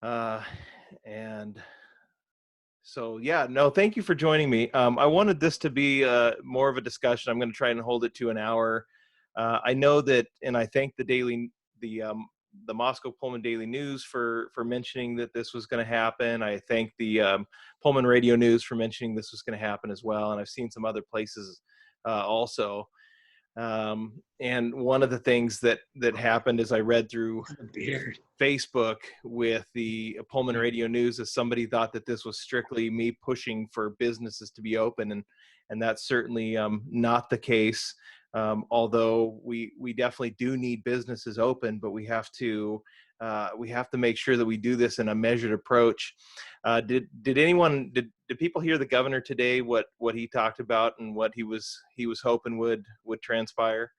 Uh, and so, yeah, no, thank you for joining me. I wanted this to be more of a discussion. I'm going to try and hold it to an hour. I know that, and I thank the Moscow Pullman Daily News for mentioning that this was going to happen. I thank the Pullman Radio News for mentioning this was going to happen as well. And I've seen some other places also. And one of the things that happened as I read through Beard. Facebook with the Pullman Radio News is somebody thought that this was strictly me pushing for businesses to be open, and that's certainly not the case. Although we definitely do need businesses open, but we have to make sure that we do this in a measured approach. Did people hear the governor today? What he talked about and what he was hoping would transpire?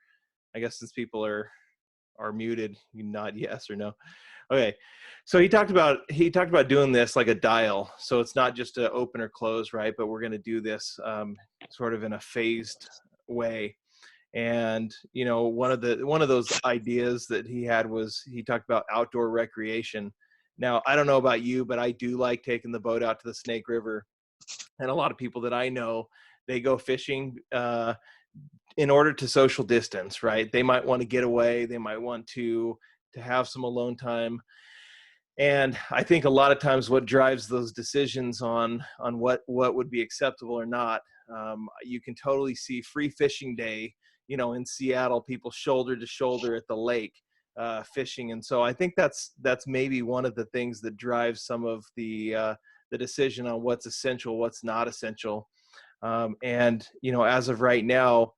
I guess since people are muted, you nod yes or no. Okay, so he talked about doing this like a dial, so it's not just a open or close, right? But we're going to do this sort of in a phased way. And one of those ideas that he had was he talked about outdoor recreation. Now, I don't know about you, but I do like taking the boat out to the Snake River, and a lot of people that I know, they go fishing in order to social distance, right? They might want to get away, they might want to have some alone time. And I think a lot of times what drives those decisions on what would be acceptable or not, you can totally see Free Fishing Day, in Seattle, people shoulder to shoulder at the lake fishing. And so I think that's maybe one of the things that drives some of the decision on what's essential, what's not essential. And as of right now,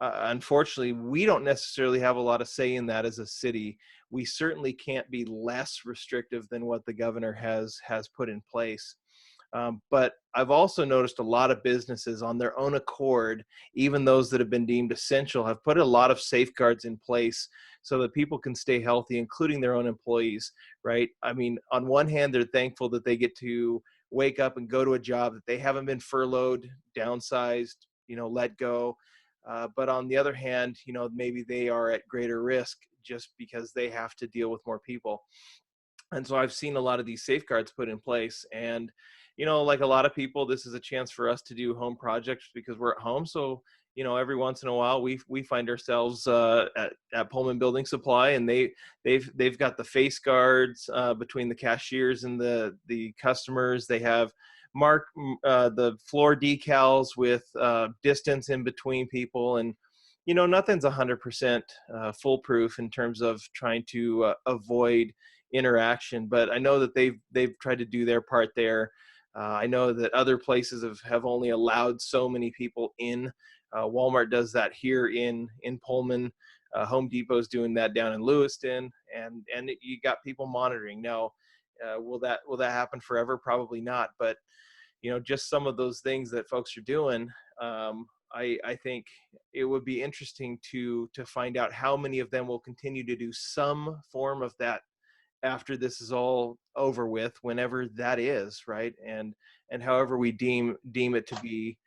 unfortunately, we don't necessarily have a lot of say in that as a city. We certainly can't be less restrictive than what the governor has put in place. But I've also noticed a lot of businesses on their own accord, even those that have been deemed essential, have put a lot of safeguards in place so that people can stay healthy, including their own employees, right? I mean, on one hand, they're thankful that they get to wake up and go to a job, that they haven't been furloughed, downsized, let go. But on the other hand, maybe they are at greater risk just because they have to deal with more people. And so I've seen a lot of these safeguards put in place. And, like a lot of people, this is a chance for us to do home projects because we're at home. So, every once in a while we find ourselves at Pullman Building Supply, and they've got the face guards between the cashiers and the customers. They have the floor decals with distance in between people, and nothing's 100% foolproof in terms of trying to avoid interaction, but I know that they've tried to do their part there. I know that other places have only allowed so many people in. Walmart does that here in Pullman. Home Depot's doing that down in Lewiston, and you got people monitoring. Now, will that happen forever? Probably not, but just some of those things that folks are doing. I think it would be interesting to find out how many of them will continue to do some form of that after this is all over with, whenever that is, right? And however we deem it to be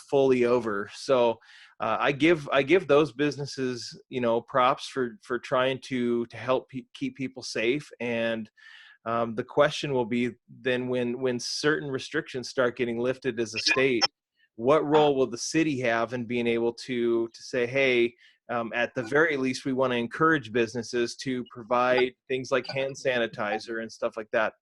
fully over. So I give those businesses props for trying to help keep people safe. And the question will be then, when certain restrictions start getting lifted as a state, what role will the city have in being able to say, hey, at the very least, we want to encourage businesses to provide things like hand sanitizer and stuff like that.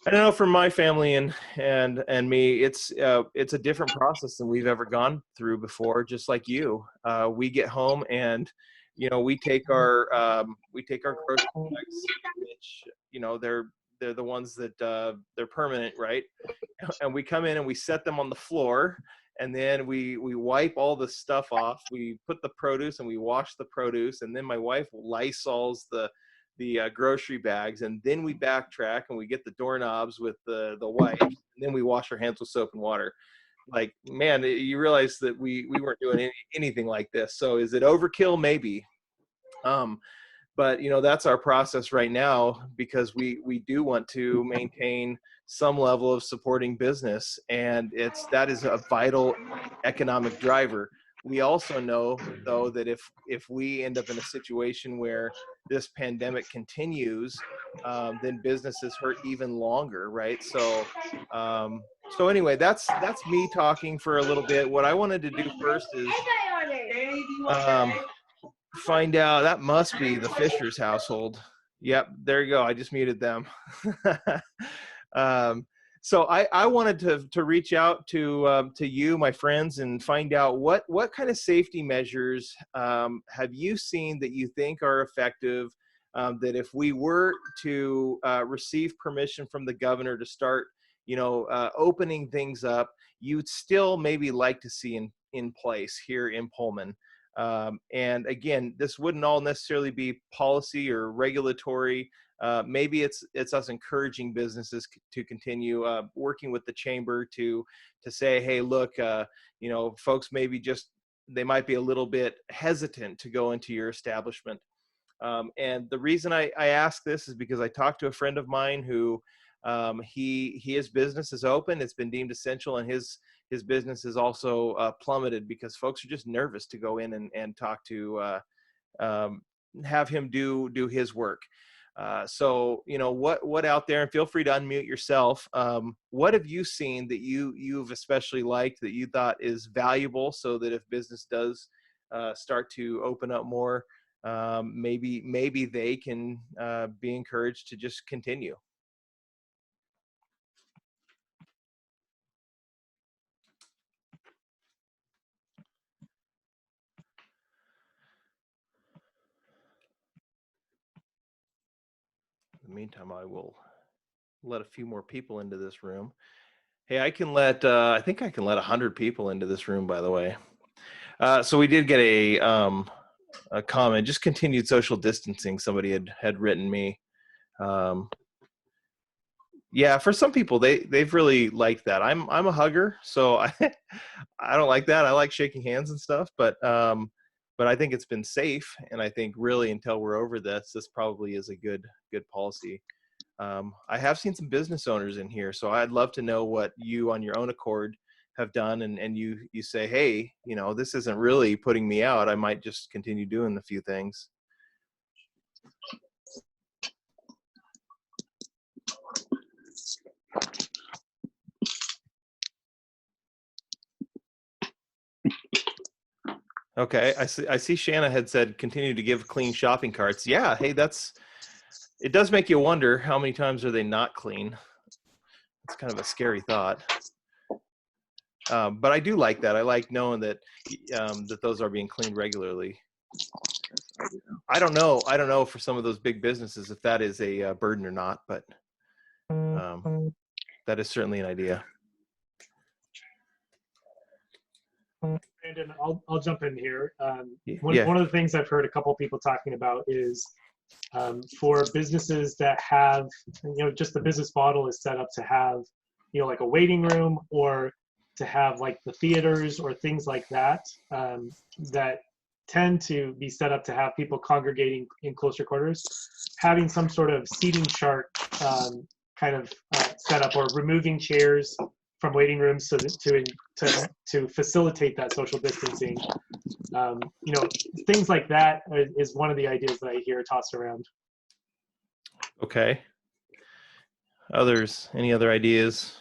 I don't know, for my family and me, it's a different process than we've ever gone through before. Just like you, we get home and we take our grocery bags, which they're the ones that they're permanent, right? And we come in and we set them on the floor, and then we wipe all the stuff off. We put the produce and we wash the produce, and then my wife Lysols the grocery bags, and then we backtrack and we get the doorknobs with the wipes, and then we wash our hands with soap and water. Like, man, you realize that we weren't doing anything like this. So is it overkill? Maybe. But that's our process right now, because we do want to maintain some level of supporting business, and that is a vital economic driver. We also know, though, that if we end up in a situation where this pandemic continues, then businesses hurt even longer, right? So anyway, that's me talking for a little bit. What I wanted to do first is find out. That must be the Fisher's household. Yep, there you go. I just muted them. So I wanted to reach out to you, my friends, and find out what kind of safety measures have you seen that you think are effective, that if we were to receive permission from the governor to start, opening things up, you'd still maybe like to see in place here in Pullman. And again, this wouldn't all necessarily be policy or regulatory. Maybe it's us encouraging businesses to continue working with the chamber to say, hey, look, folks maybe they might be a little bit hesitant to go into your establishment. And the reason I ask this is because I talked to a friend of mine who his business is open. It's been deemed essential, and his business is also plummeted because folks are just nervous to go in and talk to have him do his work. So what out there, and feel free to unmute yourself. What have you seen that you've especially liked, that you thought is valuable, so that if business does start to open up more, maybe they can be encouraged to just continue? In the meantime, I will let a few more people into this room. Hey, I think I can let 100 people into this room, by the way. So we did get a comment, just continued social distancing. Somebody had written me. Yeah, for some people, they've really liked that. I'm a hugger, so I don't like that. I like shaking hands and stuff, but I think it's been safe, and I think really until we're over this probably is a good policy. I have seen some business owners in here, so I'd love to know what you on your own accord have done, and you say, hey, this isn't really putting me out. I might just continue doing a few things. Okay, I see Shanna had said continue to give clean shopping carts. Yeah, hey, it does make you wonder how many times are they not clean. It's kind of a scary thought. But I do like that. I like knowing that that those are being cleaned regularly. I don't know for some of those big businesses if that is a burden or not, but that is certainly an idea. Brandon, I'll jump in here. One of the things I've heard a couple of people talking about is for businesses that have, just the business model is set up to have, like a waiting room, or to have like the theaters or things like that, that tend to be set up to have people congregating in closer quarters, having some sort of seating chart kind of set up, or removing chairs from waiting rooms so to facilitate that social distancing. Things like that is one of the ideas that I hear tossed around. Okay. Any other ideas?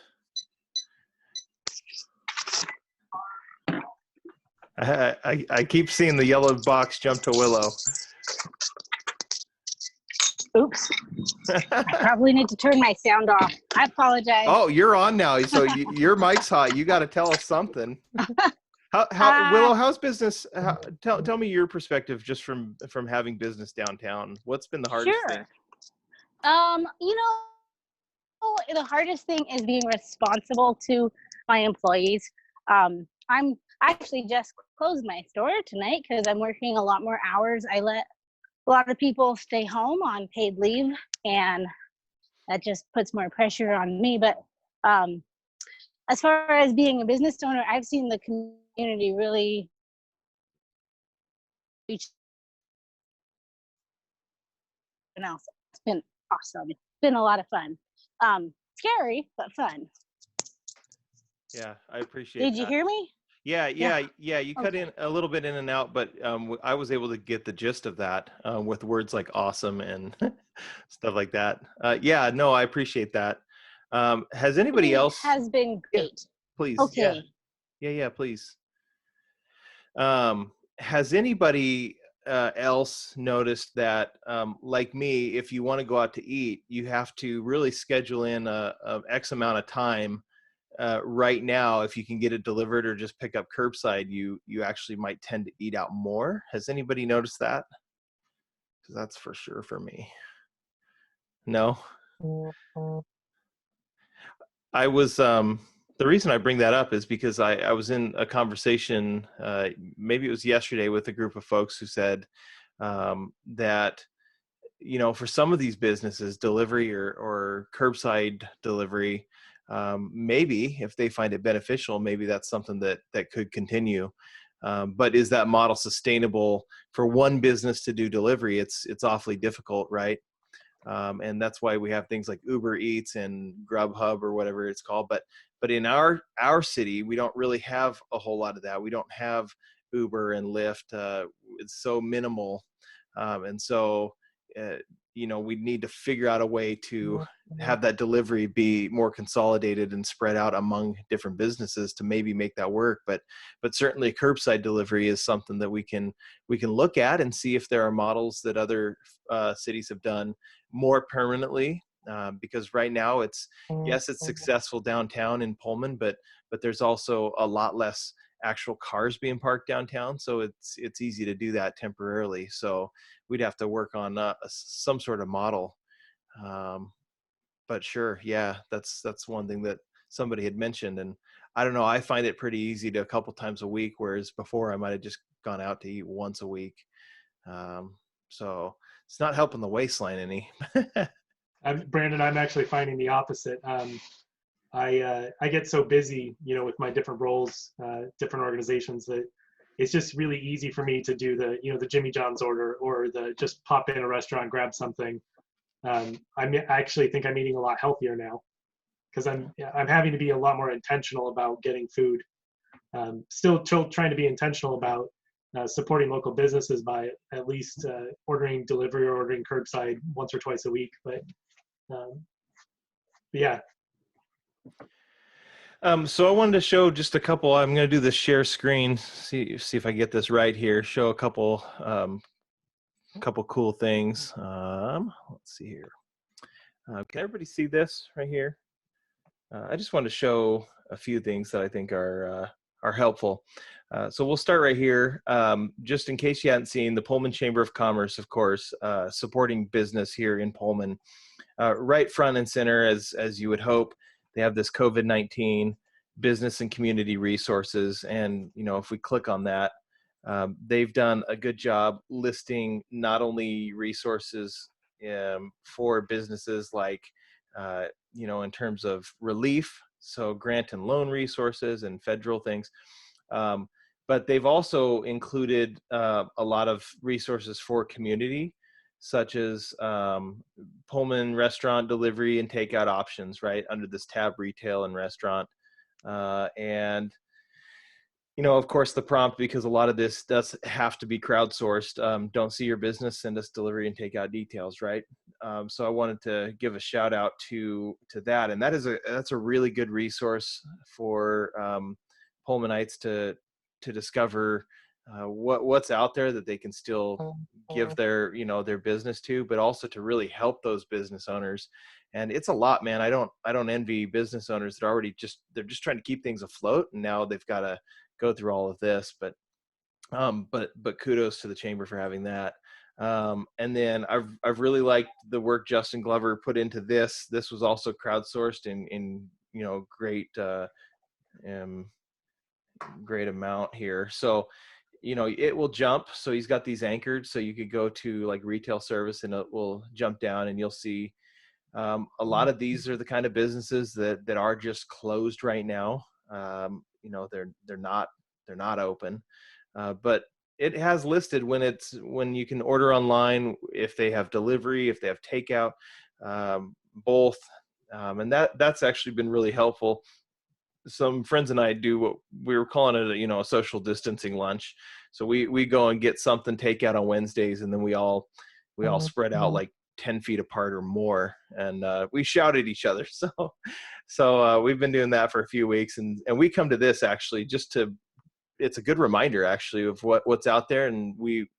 I keep seeing the yellow box jump to Willow. Oops. I probably need to turn my sound off. I apologize. Oh, you're on now. So your mic's hot. You got to tell us something. Willow, how's business? Tell me your perspective just from having business downtown. What's been the hardest thing? The hardest thing is being responsible to my employees. I'm actually just closed my store tonight because I'm working a lot more hours. I let a lot of people stay home on paid leave, and that just puts more pressure on me. But as far as being a business owner, I've seen the community really reach else. It's been awesome. It's been a lot of fun. Scary, but fun. Yeah, I appreciate Did you hear me? Yeah. You cut Okay. in a little bit in and out, but I was able to get the gist of that with words like awesome and stuff like that. Yeah, no, I appreciate that. Has anybody It else? has been Yeah, great. please. Okay. Yeah, please. Has anybody else noticed that, like me, if you want to go out to eat, you have to really schedule in a X amount of time. Right now, if you can get it delivered or just pick up curbside, you actually might tend to eat out more. Has anybody noticed that? Because that's for sure for me. No, I was. The reason I bring that up is because I was in a conversation, maybe it was yesterday, with a group of folks who said that, for some of these businesses, delivery or curbside delivery, maybe if they find it beneficial, maybe that's something that could continue. But is that model sustainable for one business to do delivery? It's awfully difficult, right? And that's why we have things like Uber Eats and Grubhub or whatever it's called. But in our city, we don't really have a whole lot of that. We don't have Uber and Lyft. It's so minimal, and so we need to figure out a way to have that delivery be more consolidated and spread out among different businesses to maybe make that work. But certainly curbside delivery is something that we can look at and see if there are models that other cities have done more permanently, because right now yes, it's successful downtown in Pullman, but there's also a lot less actual cars being parked downtown, so it's easy to do that temporarily. So we'd have to work on some sort of model. But sure, yeah, that's one thing that somebody had mentioned, and I don't know, I find it pretty easy to a couple times a week, whereas before I might have just gone out to eat once a week. So it's not helping the waistline any. Brandon, I'm actually finding the opposite. I get so busy, with my different roles, different organizations, that it's just really easy for me to do the Jimmy John's order, or the just pop in a restaurant, grab something. I actually think I'm eating a lot healthier now, because I'm having to be a lot more intentional about getting food. Still trying to be intentional about supporting local businesses by at least ordering delivery or ordering curbside once or twice a week. But yeah. So I wanted to show just a couple. I'm going to do the share screen. See if I get this right here. Show a couple cool things. Let's see here. Can everybody see this right here? I just want to show a few things that I think are helpful. So we'll start right here. Just in case you hadn't seen, the Pullman Chamber of Commerce, of course, supporting business here in Pullman, right front and center, as you would hope. They have this COVID-19 business and community resources, and if we click on that, they've done a good job listing not only resources for businesses, like in terms of relief, so grant and loan resources and federal things, but they've also included a lot of resources for community, such as Pullman restaurant delivery and takeout options, right under this tab, retail and restaurant. And of course, the prompt, because a lot of this does have to be crowdsourced. Don't see your business, send us delivery and takeout details, right? So I wanted to give a shout out to that, and that's a really good resource for Pullmanites to discover what's out there that they can still give their their business to, but also to really help those business owners. And it's a lot, man. I don't envy business owners that already they're just trying to keep things afloat, and now they've got to go through all of this. But kudos to the chamber for having that. And then I've really liked the work Justin Glover put into this. This was also crowdsourced in great amount here. So it will jump. So he's got these anchored, so you could go to like retail service and it will jump down, and you'll see a lot of these are the kind of businesses that are just closed right now. They're not open, but it has listed when you can order online, if they have delivery, if they have takeout, both, and that's actually been really helpful. some friends and I do what we were calling it, a social distancing lunch. So we go and get something takeout on Wednesdays, and then we all spread out like 10 feet apart or more, and we shout at each other. So we've been doing that for a few weeks, and we come to this actually it's a good reminder actually of what's out there, and we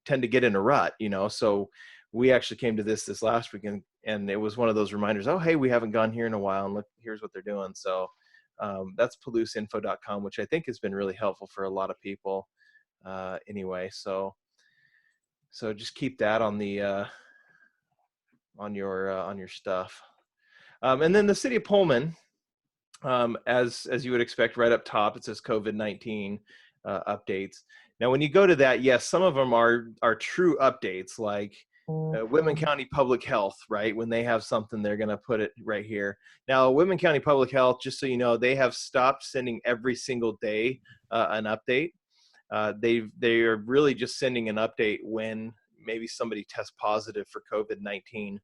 tend to get in a rut, so we actually came to this last weekend, and it was one of those reminders. Oh, hey, we haven't gone here in a while, and look, here's what they're doing. So that's PalouseInfo.com, which I think has been really helpful for a lot of people. Anyway, so just keep that on the on your stuff. And then the city of Pullman, as you would expect, right up top it says COVID-19 updates. Now, when you go to that, yes, some of them are true updates, like Whitman County Public Health, right? When they have something, they're going to put it right here. Now, Whitman County Public Health, just so you know, they have stopped sending every single day an update. They are really just sending an update when maybe somebody tests positive for COVID-19.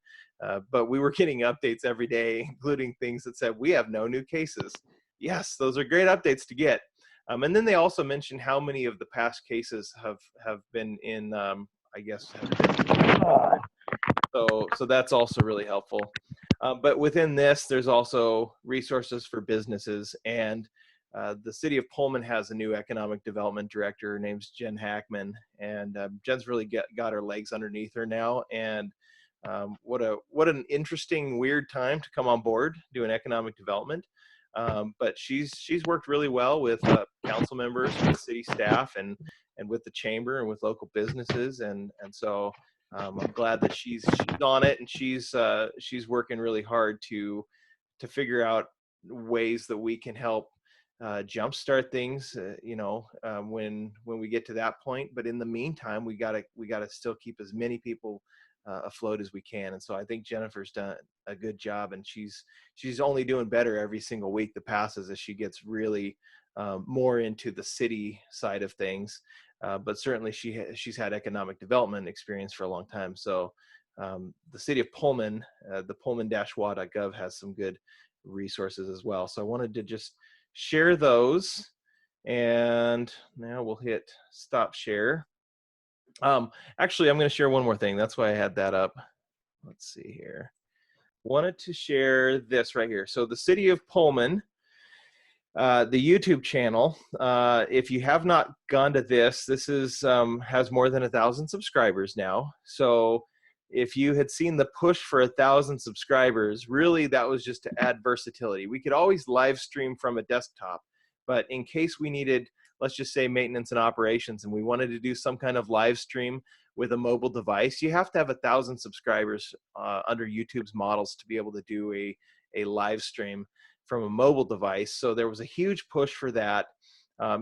But we were getting updates every day, including things that said, we have no new cases. Yes, those are great updates to get. And then they also mentioned how many of the past cases have been in, I guess, have been. So that's also really helpful. But within this, there's also resources for businesses. And the city of Pullman has a new economic development director. Her name's Jen Hackman. And Jen's really got her legs underneath her now. And what an interesting, weird time to come on board doing economic development. But she's worked really well with council members, with city staff, and with the chamber and with local businesses. And so I'm glad that she's on it, and she's working really hard to figure out ways that we can help jumpstart things, when we get to that point. But in the meantime, we gotta still keep as many people afloat as we can. And so I think Jennifer's done a good job, and she's only doing better every single week that passes as she gets really more into the city side of things. But certainly she's had economic development experience for a long time. So the city of Pullman, the pullman-wa.gov has some good resources as well. So I wanted to just share those, and now we'll hit stop share. Actually, I'm going to share one more thing. That's why I had that up. Let's see here. Wanted to share this right here. So the city of Pullman, the YouTube channel, if you have not gone to this is has more than 1,000 subscribers now. So if you had seen the push for 1,000 subscribers, really that was just to add versatility. We could always live stream from a desktop, but in case we needed, let's just say, maintenance and operations, and we wanted to do some kind of live stream with a mobile device, you have to have 1,000 subscribers under YouTube's models to be able to do a live stream from a mobile device. So there was a huge push for that.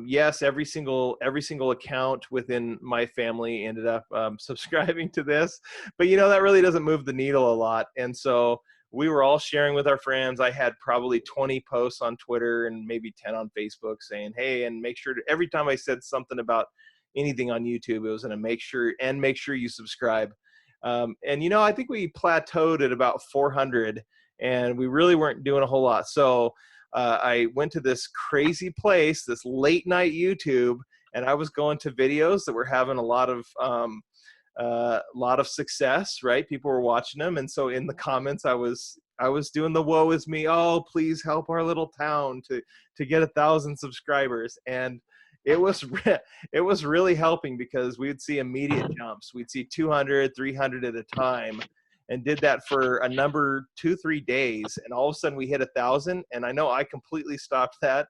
Yes, every single account within my family ended up subscribing to this, but that really doesn't move the needle a lot. And so we were all sharing with our friends. I had probably 20 posts on Twitter and maybe 10 on Facebook saying, hey, and make sure every time I said something about anything on YouTube, it was going to make sure you subscribe. And I think we plateaued at about 400, and we really weren't doing a whole lot. So I went to this crazy place, this late night YouTube, and I was going to videos that were having a lot of success, right? People were watching them. And so in the comments, I was doing the woe is me. Oh, please help our little town to get 1,000 subscribers. And it was really helping, because we would see immediate jumps. We'd see 200, 300 at a time, and did that for a number 2-3 days. And all of a sudden we hit 1,000. And I know I completely stopped that.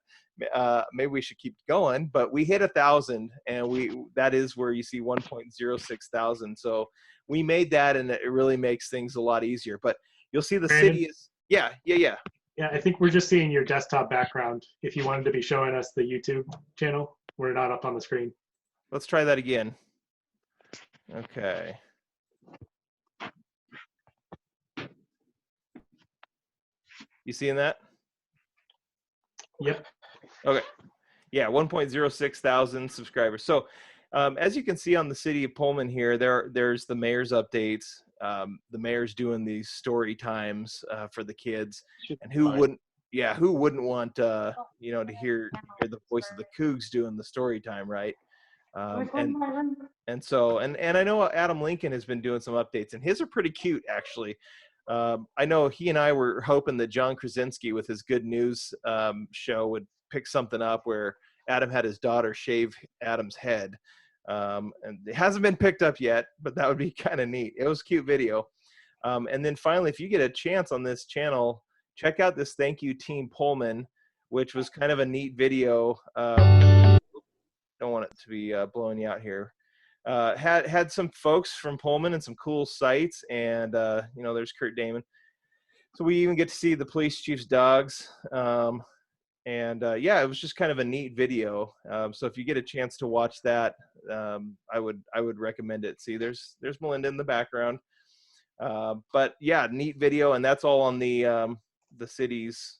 Maybe we should keep going, but we hit 1,000, and that is where you see 1.06 thousand. So we made that, and it really makes things a lot easier. But you'll see the Brandon? city is, yeah. Yeah, I think we're just seeing your desktop background. If you wanted to be showing us the YouTube channel, we're not up on the screen. Let's try that again. Okay. You seeing that? Yep. Okay. Yeah, 1.06 thousand subscribers. So as you can see on the city of Pullman here, there's the mayor's updates. The mayor's doing these story times for the kids. And who yeah, who wouldn't want, you know, to hear the voice of the Cougs doing the story time, right? And so, and I know Adam Lincoln has been doing some updates, and his are pretty cute, actually. I know he and I were hoping that John Krasinski with his Good News show would pick something up where Adam had his daughter shave Adam's head. And it hasn't been picked up yet, but that would be kind of neat. It was a cute video. And then finally, if you get a chance on this channel, check out this Thank You Team Pullman, which was kind of a neat video. Don't want it to be blowing you out here. Had some folks from Pullman and some cool sights, and you know, there's Kurt Damon. So we even get to see the police chief's dogs. Yeah, it was just kind of a neat video. So if you get a chance to watch that, I would recommend it. See, there's Melinda in the background. But yeah, neat video, and that's all on the city's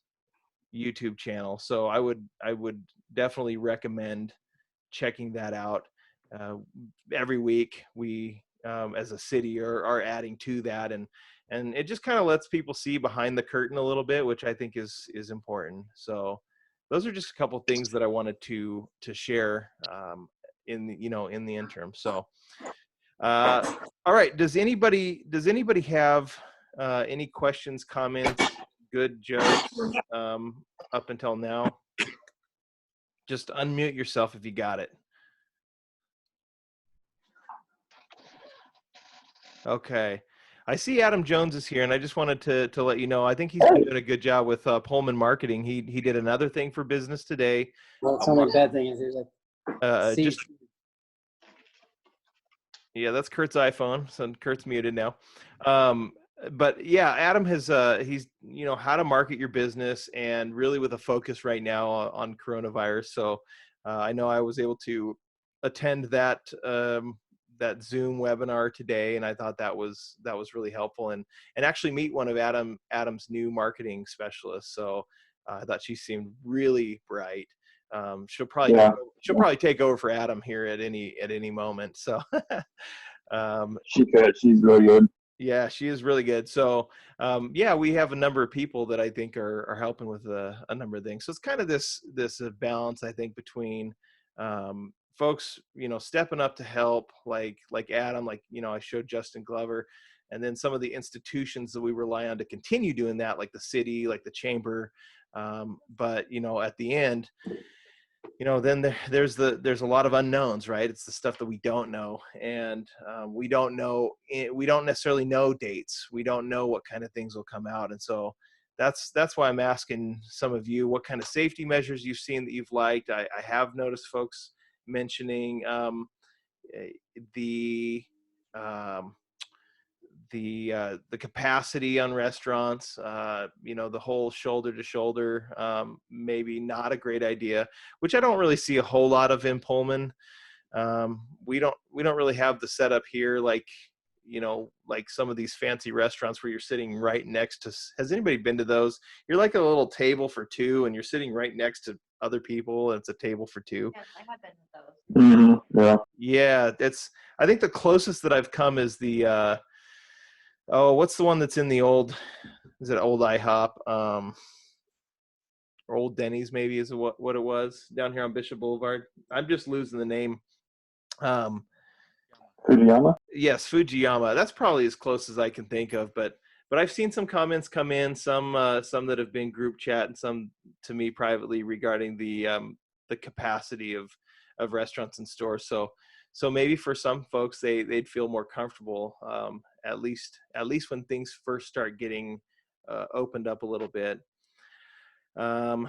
YouTube channel. So I would definitely recommend checking that out. Every week we, as a city, are adding to that, and it just kind of lets people see behind the curtain a little bit, which I think is important. So those are just a couple things that I wanted to share in the interim. So all right, does anybody have any questions, comments, good jokes up until now? Just unmute yourself if you got it. Okay. I see Adam Jones is here, and I just wanted to let you know, I think he's been doing a good job with Pullman marketing. He did another thing for business today. Well, it's only bad thing is there's just yeah, that's Kurt's iPhone, so Kurt's muted now. But yeah, Adam has he's, you know, how to market your business, and really with a focus right now on coronavirus. So I know I was able to attend that that Zoom webinar today, and I thought that was really helpful, and actually meet one of Adam's new marketing specialists. So I thought she seemed really bright. She'll probably take over for Adam here at any moment. So she's really good. Yeah, she is really good. So yeah, we have a number of people that I think are helping with a number of things. So it's kind of this balance, I think, between folks, you know, stepping up to help, like Adam, like, you know, I showed Justin Glover, and then some of the institutions that we rely on to continue doing that, like the city, like the chamber. But you know, at the end, you know, then there's a lot of unknowns, right? It's the stuff that we don't know, and we don't necessarily know dates. We don't know what kind of things will come out, and so that's why I'm asking some of you what kind of safety measures you've seen that you've liked. I have noticed folks mentioning the capacity on restaurants, you know, the whole shoulder to shoulder, maybe not a great idea, which I don't really see a whole lot of in Pullman. We don't really have the setup here, like, you know, like some of these fancy restaurants where you're sitting right next to, has anybody been to those? You're like a little table for two, and you're sitting right next to other people, and it's a table for two. Yes, I have been to those. Mm-hmm. Yeah, I think the closest that I've come is the what's the one that's in the old, is it old IHOP? Or Old Denny's maybe is what it was down here on Bishop Boulevard. I'm just losing the name. Fujiyama? Yes, Fujiyama. That's probably as close as I can think of, but I've seen some comments come in, some that have been group chat, and some to me privately regarding the capacity of restaurants and stores. So maybe for some folks they'd feel more comfortable, at least when things first start getting opened up a little bit. I'm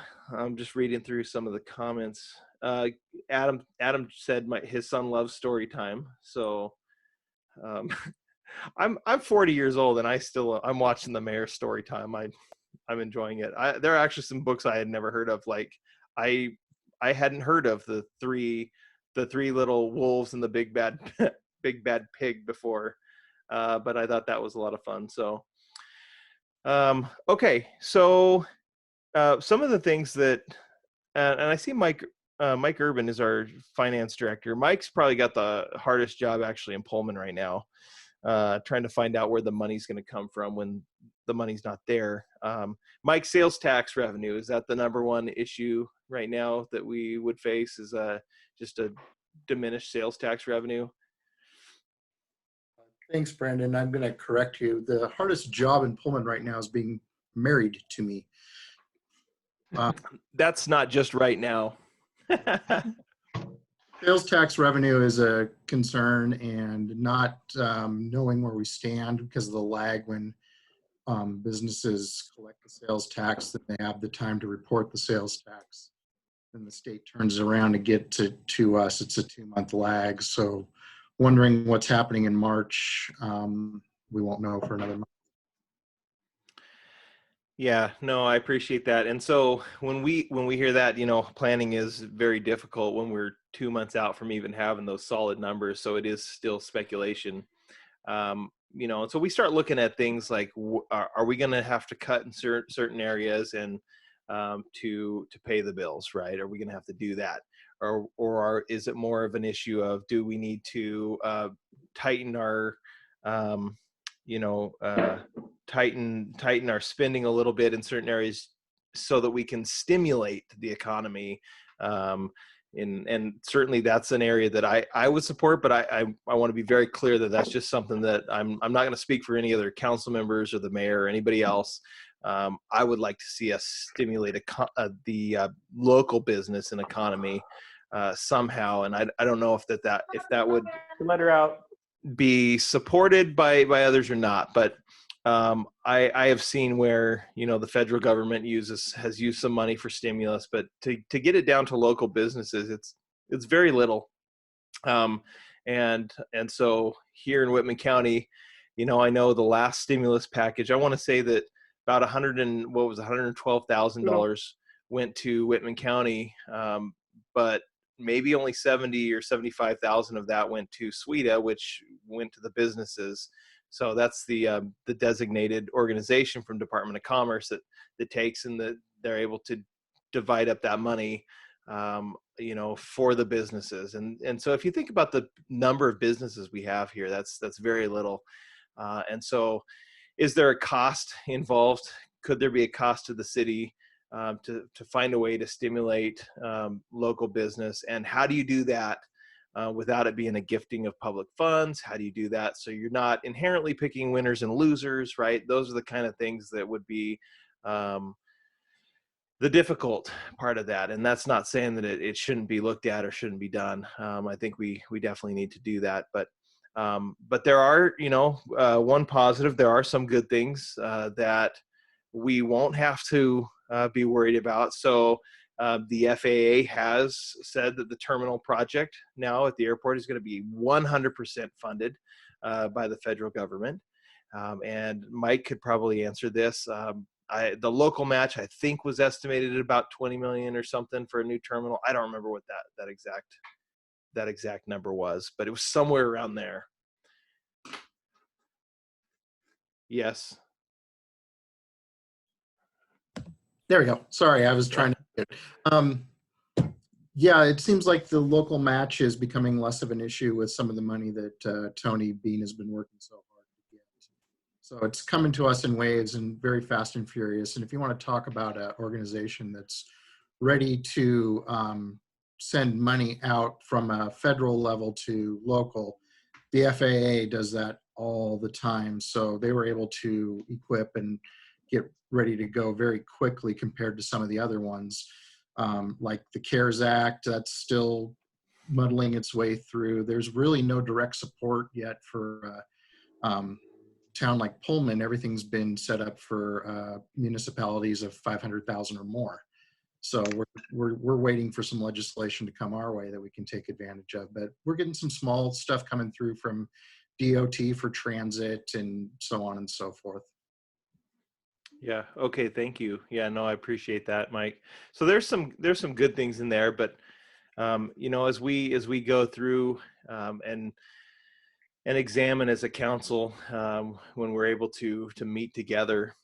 just reading through some of the comments. Adam said his son loves story time. So I'm 40 years old, and I'm watching the Mayor's story time. I'm enjoying it. There are actually some books I had never heard of. Like I hadn't heard of the three little wolves and the big bad pig before, but I thought that was a lot of fun. So okay, so some of the things that, and I see Mike Urban is our finance director. Mike's probably got the hardest job actually in Pullman right now, trying to find out where the money's going to come from when the money's not there. Mike, sales tax revenue, is that the number one issue right now that we would face, is just a diminished sales tax revenue? Thanks, Brandon. I'm going to correct you. The hardest job in Pullman right now is being married to me. That's not just right now. Sales tax revenue is a concern, and not knowing where we stand because of the lag when businesses collect the sales tax, that they have the time to report the sales tax. Then the state turns around to get to us. It's a 2-month lag. So wondering what's happening in March. We won't know for another month. Yeah, no, I appreciate that. And so when we hear that, planning is very difficult when we're 2 months out from even having those solid numbers. So it is still speculation. And so we start looking at things like, are we going to have to cut in certain areas and to pay the bills, right? Are we going to have to do that? Is it more of an issue of, do we need to tighten our tighten our spending a little bit in certain areas so that we can stimulate the economy? And certainly that's an area that I would support, but I want to be very clear that that's just something that I'm not going to speak for any other council members or the mayor or anybody else. I would like to see us stimulate the local business and economy somehow, and I don't know if that would Let her out. be supported by others or not, but I have seen where the federal government has used some money for stimulus, but to get it down to local businesses, it's very little. And so here in Whitman County, I know the last stimulus package, I want to say that about $112,000 went to Whitman County, but maybe only 70 or 75,000 of that went to SWEDA, which went to the businesses. So that's the designated organization from Department of Commerce that takes, and they're able to divide up that money, for the businesses. And so if you think about the number of businesses we have here, that's very little. And so is there a cost involved? Could there be a cost to the city to find a way to stimulate local business? And how do you do that without it being a gifting of public funds? How do you do that so you're not inherently picking winners and losers, right? Those are the kind of things that would be the difficult part of that. And that's not saying that it shouldn't be looked at or shouldn't be done. I think we definitely need to do that. But there are, one positive, there are some good things that we won't have to be worried about. So the FAA has said that the terminal project now at the airport is going to be 100% funded by the federal government. And Mike could probably answer this. The local match, I think, was estimated at about 20 million or something for a new terminal. I don't remember what that exact number was, but it was somewhere around there. Yes. There we go. Sorry, I was trying to get it. Yeah, it seems like the local match is becoming less of an issue with some of the money that Tony Bean has been working so hard to get. So it's coming to us in waves and very fast and furious. And if you want to talk about an organization that's ready to send money out from a federal level to local, the FAA does that all the time. So they were able to equip and get ready to go very quickly compared to some of the other ones. Like the CARES Act, that's still muddling its way through. There's really no direct support yet for a town like Pullman. Everything's been set up for municipalities of 500,000 or more. So we're waiting for some legislation to come our way that we can take advantage of. But we're getting some small stuff coming through from DOT for transit and so on and so forth. Yeah. Okay. Thank you. Yeah. No, I appreciate that, Mike. So there's some good things in there, but as we go through and examine as a council, when we're able to meet together,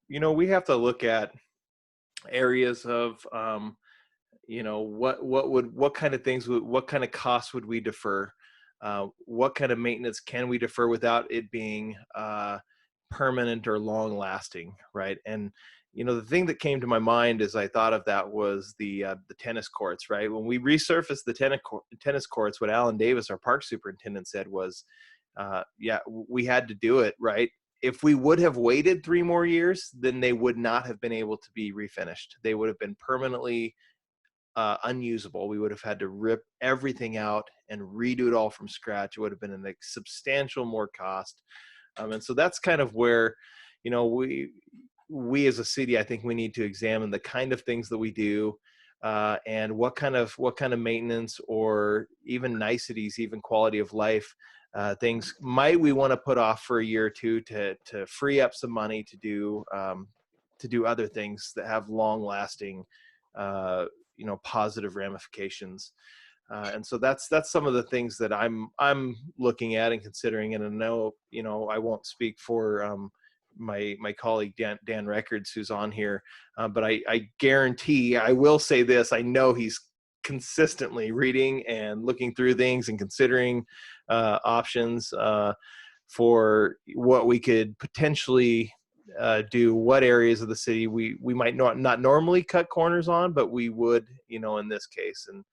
we have to look at areas of what kind of things, what kind of costs would we defer? What kind of maintenance can we defer without it being permanent or long lasting, right? And the thing that came to my mind as I thought of that was the tennis courts, right? When we resurfaced the tennis courts, what Alan Davis, our park superintendent, said was, yeah, we had to do it, right? If we would have waited 3 more years, then they would not have been able to be refinished. They would have been permanently unusable. We would have had to rip everything out and redo it all from scratch. It would have been a substantial more cost. And so that's kind of where, we as a city, I think we need to examine the kind of things that we do, and what kind of maintenance or even niceties, even quality of life things might we want to put off for a year or two to free up some money to do other things that have long lasting positive ramifications. And so that's some of the things that I'm looking at and considering. And I know, I won't speak for my colleague Dan Records, who's on here, but I guarantee, I will say this, I know he's consistently reading and looking through things and considering options for what we could potentially do, what areas of the city we might not normally cut corners on, but we would, in this case. And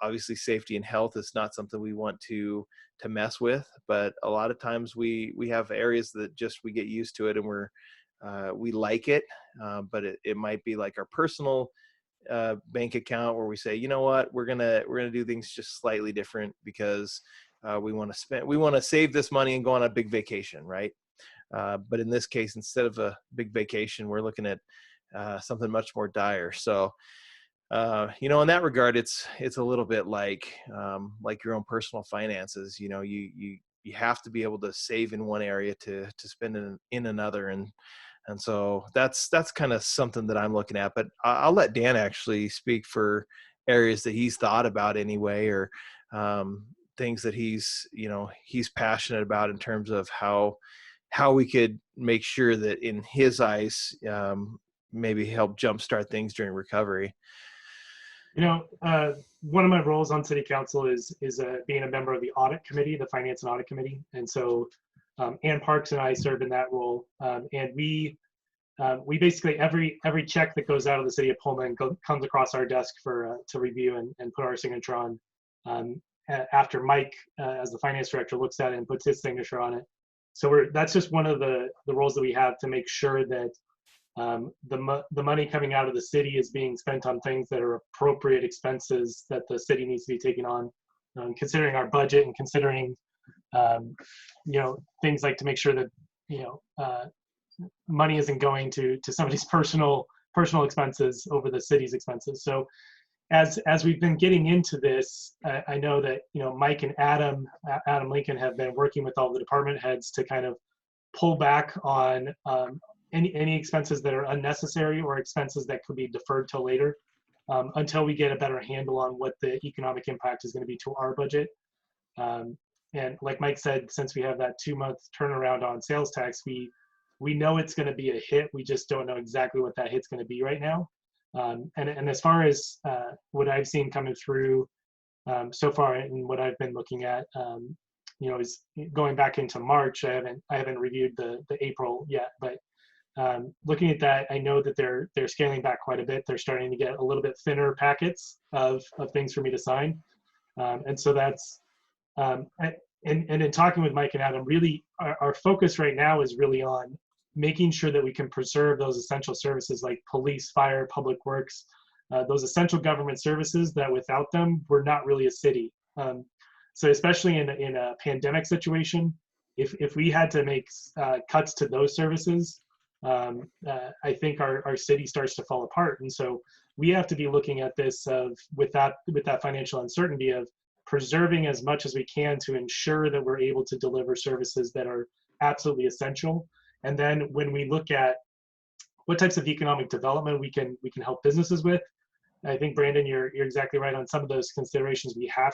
obviously safety and health is not something we want to mess with, but a lot of times we have areas that just we get used to it and we like it, but it might be like our personal bank account where we say, you know what, we're gonna do things just slightly different because we want to save this money and go on a big vacation, right? But in this case, instead of a big vacation, we're looking at something much more dire. So in that regard, it's a little bit like your own personal finances. You have to be able to save in one area to spend in another, and so that's kind of something that I'm looking at. But I'll let Dan actually speak for areas that he's thought about anyway, or things that he's passionate about in terms of how we could make sure that in his eyes maybe help jumpstart things during recovery. One of my roles on city council is being a member of the audit committee, the finance and audit committee. And so Ann Parks and I serve in that role. And we basically, every check that goes out of the city of Pullman comes across our desk to review and put our signature on, after Mike, as the finance director, looks at it and puts his signature on it. So that's just one of the roles that we have to make sure that the money coming out of the city is being spent on things that are appropriate expenses that the city needs to be taking on, considering our budget and considering things like to make sure that money isn't going to somebody's personal expenses over the city's expenses. So as we've been getting into this, I know that Mike and Adam Lincoln have been working with all the department heads to kind of pull back on any expenses that are unnecessary or expenses that could be deferred till later, until we get a better handle on what the economic impact is going to be to our budget. And like Mike said, since we have that 2-month turnaround on sales tax, we know it's going to be a hit. We just don't know exactly what that hit's going to be right now. And as far as what I've seen coming through so far, and what I've been looking at, is going back into March. I haven't reviewed the April yet, but looking at that, I know that they're scaling back quite a bit. They're starting to get a little bit thinner packets of things for me to sign, and so that's and in talking with Mike and Adam, really our focus right now is really on making sure that we can preserve those essential services like police, fire, public works, those essential government services that without them, we're not really a city. So especially in a pandemic situation, if we had to make cuts to those services, I think our city starts to fall apart. And so we have to be looking at this with that financial uncertainty of preserving as much as we can to ensure that we're able to deliver services that are absolutely essential. And then when we look at what types of economic development we can help businesses with, I think Brandon, you're exactly right on some of those considerations. We have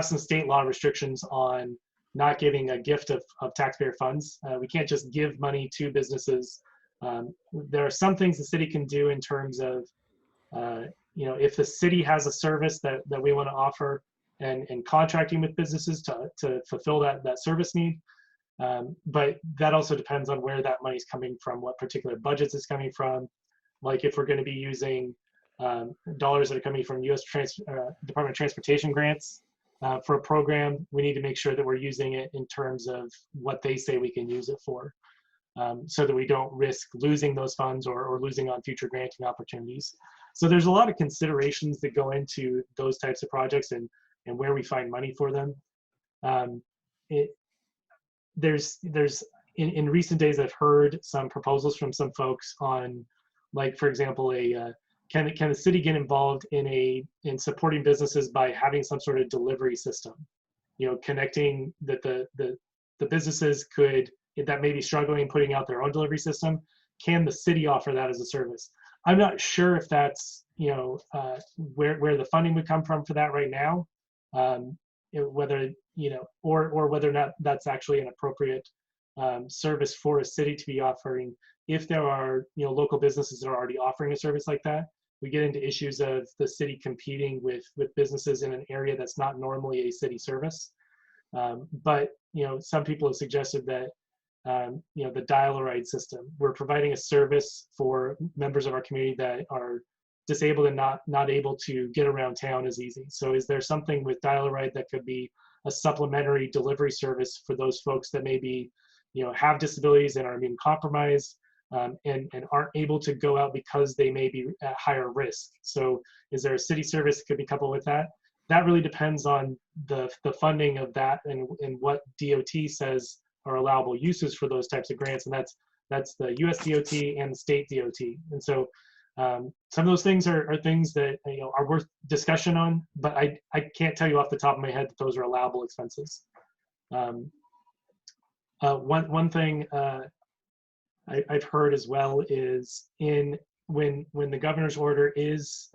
some state law restrictions on not giving a gift of taxpayer funds. We can't just give money to businesses. There are some things the city can do in terms of, if the city has a service that we want to offer and contracting with businesses to fulfill that service need. But that also depends on where that money is coming from, what particular budgets it's coming from. Like if we're going to be using dollars that are coming from U.S. Department of Transportation grants for a program, we need to make sure that we're using it in terms of what they say we can use it for, so that we don't risk losing those funds or losing on future granting opportunities. So there's a lot of considerations that go into those types of projects and where we find money for them. There's in recent days, I've heard some proposals from some folks on, like, for example, can the city get involved in supporting businesses by having some sort of delivery system, connecting that the businesses that may be struggling putting out their own delivery system. Can the city offer that as a service? I'm not sure if that's where the funding would come from for that right now, whether or whether or not that's actually an appropriate service for a city to be offering. If there are local businesses that are already offering a service like that, we get into issues of the city competing with businesses in an area that's not normally a city service. But some people have suggested that the dial-a-ride system, we're providing a service for members of our community that are disabled and not able to get around town as easy. So is there something with dial-a-ride that could be a supplementary delivery service for those folks that maybe have disabilities and are immune compromised, and aren't able to go out because they may be at higher risk? So is there a city service that could be coupled with that? That really depends on the funding of that and what DOT says are allowable uses for those types of grants, and that's the US DOT and the state DOT. And so some of those things are things that are worth discussion on, but I can't tell you off the top of my head that those are allowable expenses. One thing I've heard as well is when the governor's order is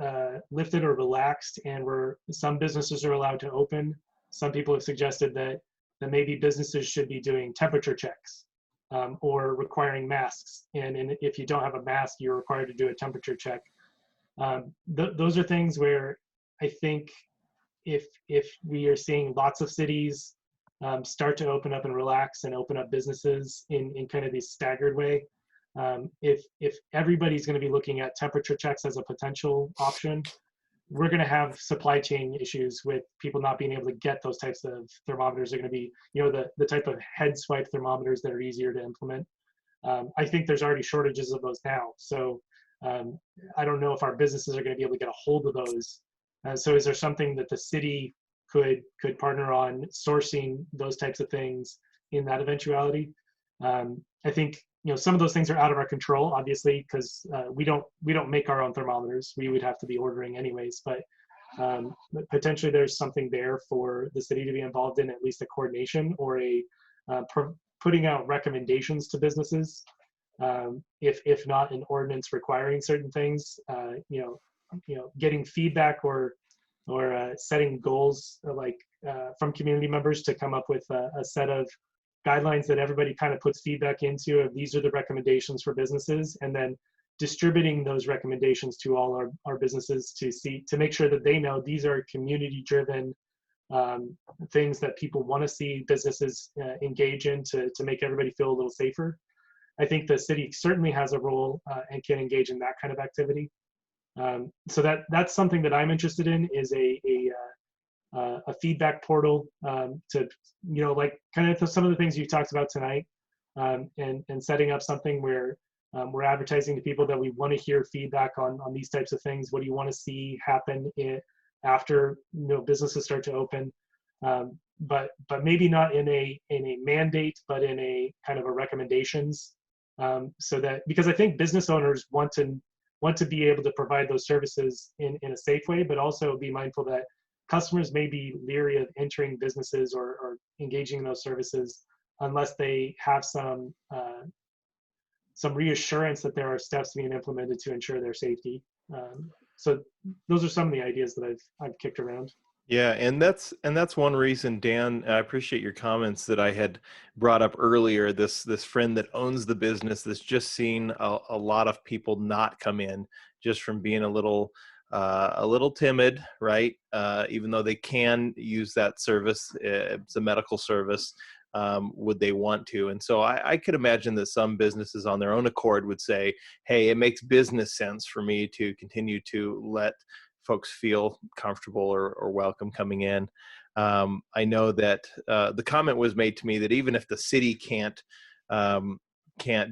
lifted or relaxed, and some businesses are allowed to open, some people have suggested that maybe businesses should be doing temperature checks or requiring masks. And if you don't have a mask, you're required to do a temperature check. Those are things where I think if we are seeing lots of cities start to open up and relax and open up businesses in kind of this staggered way, if everybody's going to be looking at temperature checks as a potential option, we're going to have supply chain issues with people not being able to get those types of thermometers. They're going to be, the type of head swipe thermometers that are easier to implement. I think there's already shortages of those now. So I don't know if our businesses are going to be able to get a hold of those. So is there something that the city could partner on sourcing those types of things in that eventuality? I think some of those things are out of our control, obviously, because we don't make our own thermometers. We would have to be ordering anyways. But potentially there's something there for the city to be involved in, at least a coordination or putting out recommendations to businesses. If not an ordinance requiring certain things, getting feedback or setting goals from community members to come up with a set of guidelines that everybody kind of puts feedback into of these are the recommendations for businesses, and then distributing those recommendations to all our businesses to make sure that they know these are community driven things that people want to see businesses engage in to make everybody feel a little safer. I think the city certainly has a role and can engage in that kind of activity. So that's something that I'm interested in, is a feedback portal to, kind of some of the things you talked about tonight, and setting up something where we're advertising to people that we want to hear feedback on these types of things. What do you want to see happen after businesses start to open? But maybe not in a mandate, but in a kind of a recommendations, so that, because I think business owners want to be able to provide those services in a safe way, but also be mindful that customers may be leery of entering businesses or engaging in those services unless they have some reassurance that there are steps being implemented to ensure their safety. So those are some of the ideas that I've kicked around. Yeah, and that's one reason, Dan, I appreciate your comments that I had brought up earlier. This friend that owns the business that's just seen a lot of people not come in just from being a little timid, right? Even though they can use that service, it's a medical service. would they want to? And so I could imagine that some businesses on their own accord would say, hey, it makes business sense for me to continue to let folks feel comfortable or welcome coming in. I know that the comment was made to me that even if the city can't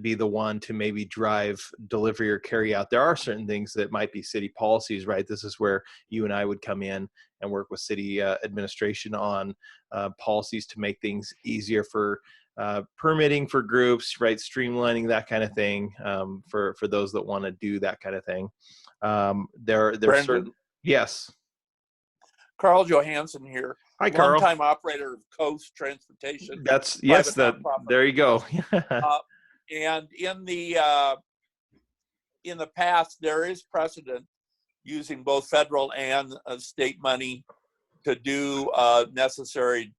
be the one to maybe drive delivery or carry out, there are certain things that might be city policies, right? This is where you and I would come in and work with city administration on policies to make things easier for permitting for groups, right? Streamlining that kind of thing for those that want to do that kind of thing. There's certain, yes. Carl Johansson here. Hi, Carl. Longtime operator of Coast Transportation. That's yes. There you go. And in the past, there is precedent using both federal and state money to do necessary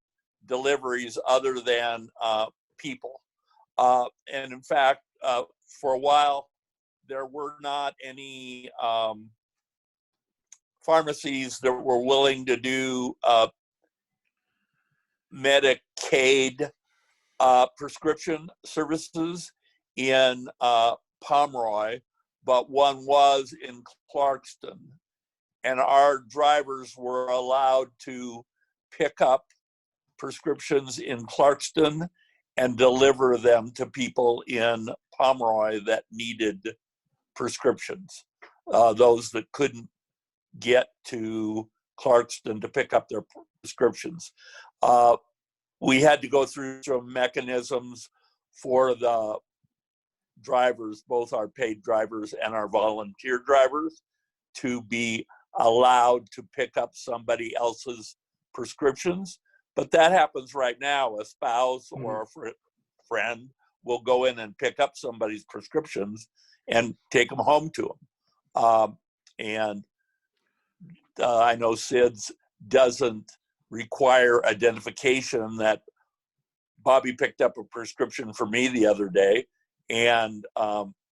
deliveries other than people. And in fact, for a while, there were not any pharmacies that were willing to do Medicaid prescription services in Pomeroy, but one was in Clarkston. And our drivers were allowed to pick up prescriptions in Clarkston and deliver them to people in Pomeroy that needed prescriptions, those that couldn't get to Clarkston to pick up their prescriptions. We had to go through some mechanisms for the drivers, both our paid drivers and our volunteer drivers, to be allowed to pick up somebody else's prescriptions. But that happens right now. A spouse or a friend will go in and pick up somebody's prescriptions and take them home to them. I know SIDS doesn't require identification. That Bobby picked up a prescription for me the other day, and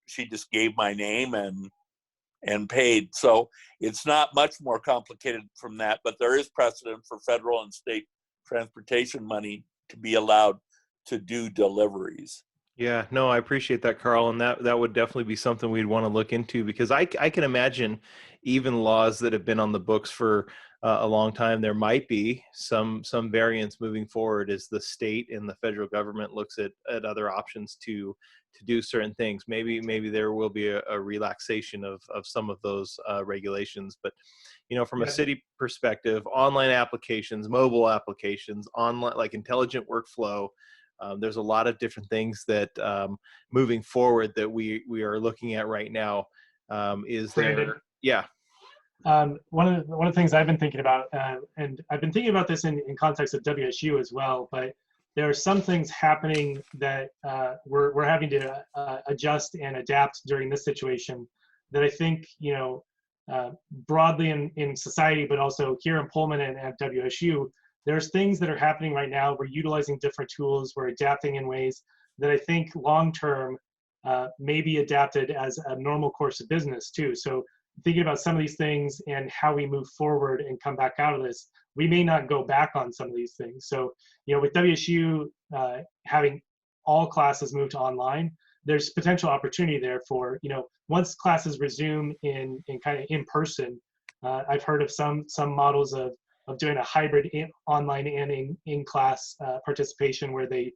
she just gave my name and paid. So it's not much more complicated from that, but there is precedent for federal and state transportation money to be allowed to do deliveries. Yeah, no, I appreciate that, Carl, and that would definitely be something we'd want to look into, because I can imagine even laws that have been on the books for a long time, there might be some variance moving forward as the state and the federal government looks at other options to do certain things. Maybe there will be a relaxation of some of those regulations, but from a city perspective, online applications, mobile applications, online, like intelligent workflow. There's a lot of different things that moving forward that we are looking at right now. Is Brandon, there? Yeah. One of the things I've been thinking about, and I've been thinking about this in context of WSU as well, but there are some things happening that we're having to adjust and adapt during this situation that I think, broadly in society, but also here in Pullman and at WSU, there's things that are happening right now. We're utilizing different tools. We're adapting in ways that I think long-term may be adapted as a normal course of business too. So thinking about some of these things and how we move forward and come back out of this, we may not go back on some of these things. So, with WSU having all classes move to online, there's potential opportunity there for, once classes resume in kind of in person, I've heard of some models of doing a hybrid online and in-class participation where they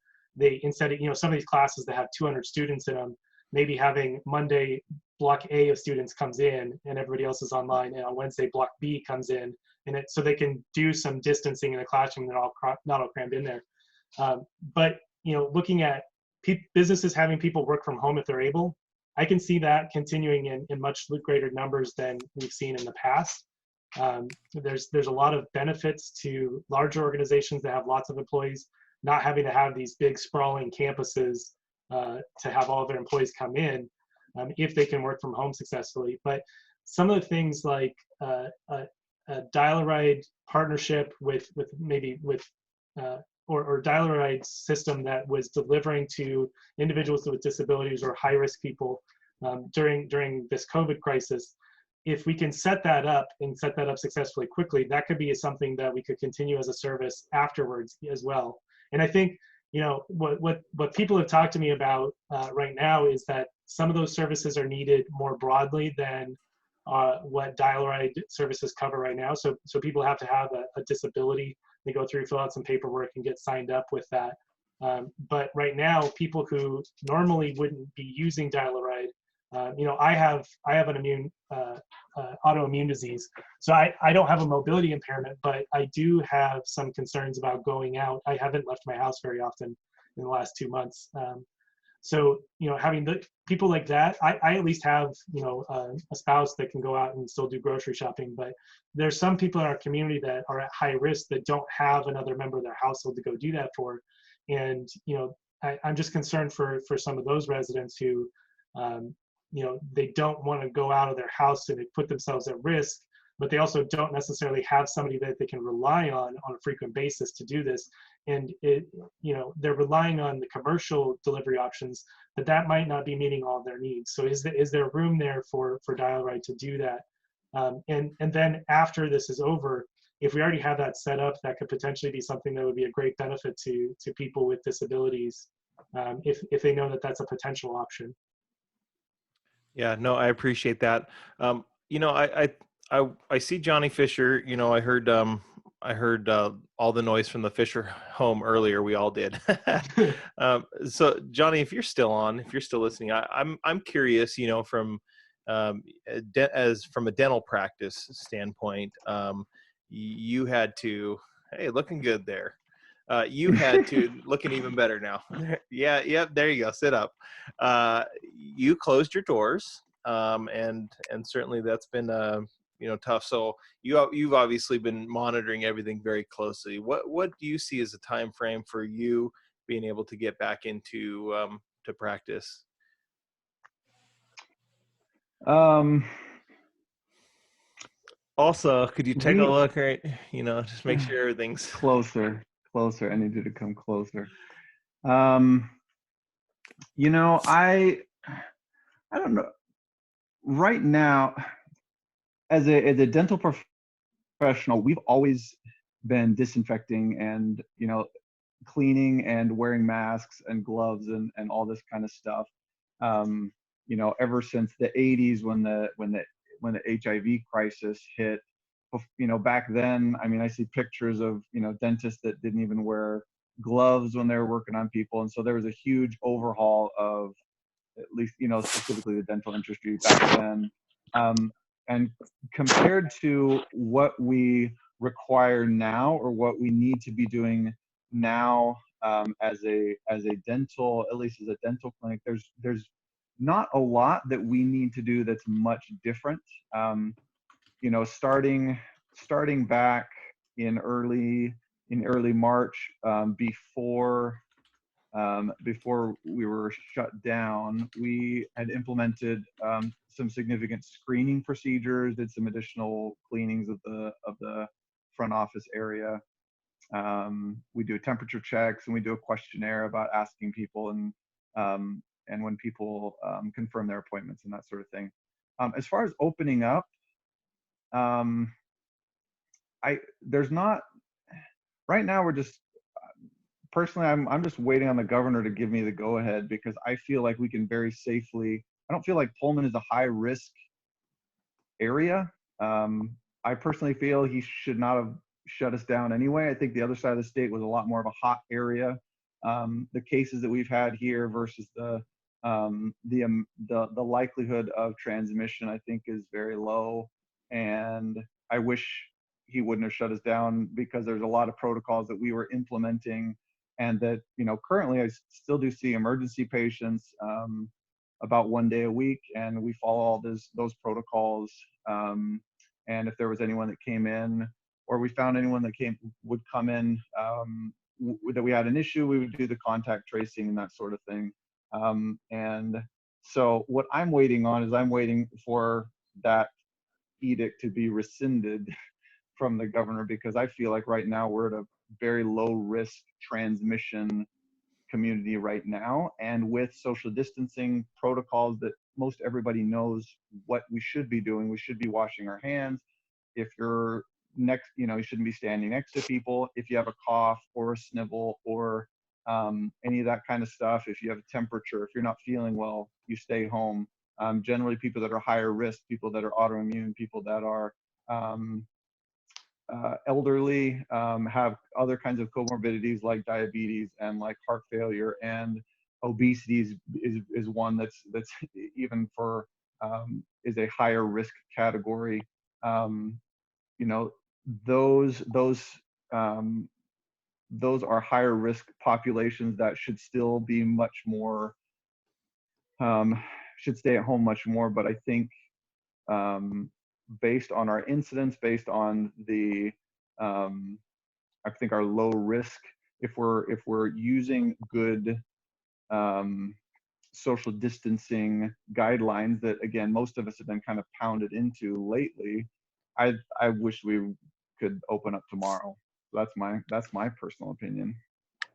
instead of, some of these classes that have 200 students in them, maybe having Monday block A of students comes in and everybody else is online, and on Wednesday block B comes in, and so they can do some distancing in the classroom. They're not all crammed in there. But looking at businesses having people work from home if they're able, I can see that continuing in much greater numbers than we've seen in the past. There's a lot of benefits to larger organizations that have lots of employees not having to have these big sprawling campuses to have all of their employees come in if they can work from home successfully. But some of the things like a dial-a-ride partnership with or dial-a-ride system that was delivering to individuals with disabilities or high-risk people during this COVID crisis, if we can set that up successfully quickly, that could be something that we could continue as a service afterwards as well. And I think what people have talked to me about right now is that some of those services are needed more broadly than what dial-a-ride services cover right now. So people have to have a disability. They go through, fill out some paperwork, and get signed up with that. But right now, people who normally wouldn't be using dial-a-ride, I have an autoimmune disease, so I don't have a mobility impairment, but I do have some concerns about going out. I haven't left my house very often in the last 2 months. So, having the people like that, I at least have, a spouse that can go out and still do grocery shopping, but there's some people in our community that are at high risk that don't have another member of their household to go do that for. And, I'm just concerned for some of those residents who, they don't want to go out of their house and they put themselves at risk, but they also don't necessarily have somebody that they can rely on a frequent basis to do this. And they're relying on the commercial delivery options, but that might not be meeting all their needs. So is there room there for dial-a-ride to do that? And then after this is over, if we already have that set up, that could potentially be something that would be a great benefit to people with disabilities, if they know that that's a potential option. Yeah, no, I appreciate that. I see Johnny Fisher. I heard all the noise from the Fisher home earlier. We all did. So Johnny, if you're still listening, I'm curious. From from a dental practice standpoint, you had to. Hey, looking good there. You had to looking even better now. Yeah, yep. There you go. Sit up. You closed your doors, and certainly that's been tough. So you've obviously been monitoring everything very closely. What do you see as a time frame for you being able to get back into to practice? Also, could you take a look, right? Just make sure everything's closer. I need you to come closer. I don't know. Right now, as a dental professional, we've always been disinfecting and cleaning and wearing masks and gloves and all this kind of stuff. Ever since the 80s when the HIV crisis hit. Back then, I mean, I see pictures of dentists that didn't even wear gloves when they were working on people, and so there was a huge overhaul of, at least specifically the dental industry back then. And compared to what we require now, or what we need to be doing now, as a dental, at least as a dental clinic, there's not a lot that we need to do that's much different. Starting back in early March, before we were shut down, we had implemented some significant screening procedures, did some additional cleanings of the front office area. We do temperature checks, and we do a questionnaire about asking people and when people confirm their appointments and that sort of thing. As far as opening up, there's not right now. We're just personally, I'm just waiting on the governor to give me the go ahead, because I feel like we can very safely. I don't feel like Pullman is a high risk area. I personally feel he should not have shut us down anyway. I think the other side of the state was a lot more of a hot area. The cases that we've had here versus the likelihood of transmission, I think, is very low. And I wish he wouldn't have shut us down, because there's a lot of protocols that we were implementing, and that currently I still do see emergency patients about 1 day a week, and we follow all those protocols. And if there was anyone that came in, or we found anyone that would come in that we had an issue, we would do the contact tracing and that sort of thing. And so what I'm waiting on is I'm waiting for that edict to be rescinded from the governor, because I feel like right now we're at a very low risk transmission community right now. And with social distancing protocols that most everybody knows what we should be doing, we should be washing our hands. If you're you shouldn't be standing next to people. If you have a cough or a snivel or any of that kind of stuff. If you have a temperature, if you're not feeling well, you stay home. Generally, people that are higher risk, people that are autoimmune, people that are elderly, have other kinds of comorbidities like diabetes and like heart failure, and obesity is one that's even for is a higher risk category. You know, those are higher risk populations that should still be much more, should stay at home much more. But I think based on our incidence, based on the I think our low risk, if we're using good social distancing guidelines that, again, most of us have been kind of pounded into lately, I wish we could open up tomorrow. That's my personal opinion.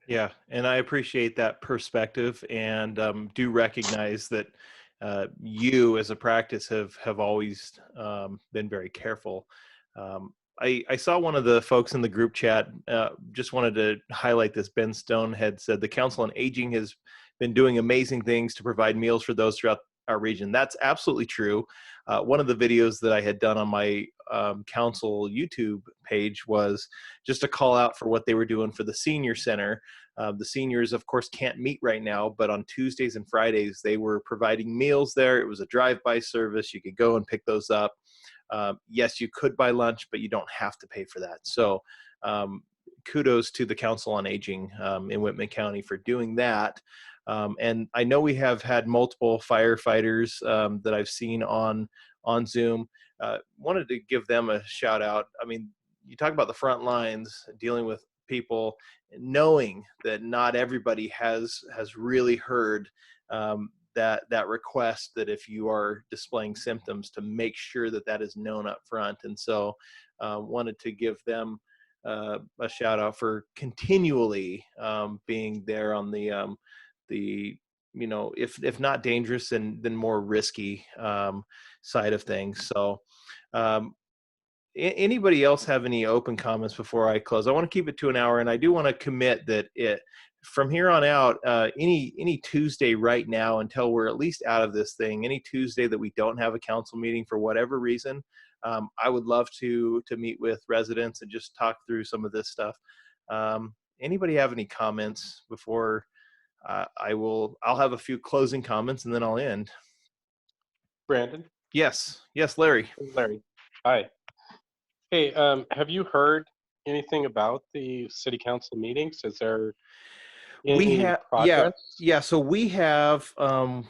Yeah, and I appreciate that perspective, and do recognize that you as a practice have always been very careful. I saw one of the folks in the group chat, just wanted to highlight this. Ben Stone had said the Council on Aging has been doing amazing things to provide meals for those throughout our region. That's absolutely true. One of the videos that I had done on my council YouTube page was just a call out for what they were doing for the senior center. The seniors, of course, can't meet right now, but on Tuesdays and Fridays, they were providing meals there. It was a drive-by service. You could go and pick those up. Yes, you could buy lunch, but you don't have to pay for that. So kudos to the Council on Aging in Whitman County for doing that. And I know we have had multiple firefighters that I've seen on Zoom. Wanted to give them a shout out. I mean, you talk about the front lines dealing with people, knowing that not everybody has really heard that request, that if you are displaying symptoms, to make sure that that is known up front. And so wanted to give them a shout out for continually being there on the you know, if not dangerous, then more risky side of things. So anybody else have any open comments before I close? I want to keep it to an hour, and I do want to commit that from here on out, any Tuesday right now until we're at least out of this thing, any Tuesday that we don't have a council meeting for whatever reason, I would love to meet with residents and just talk through some of this stuff. Anybody have any comments before I'll have a few closing comments and then I'll end. Brandon? Yes, Larry. Larry, hi. Hey, have you heard anything about the city council meetings? Is there any progress? Yeah. So we have, the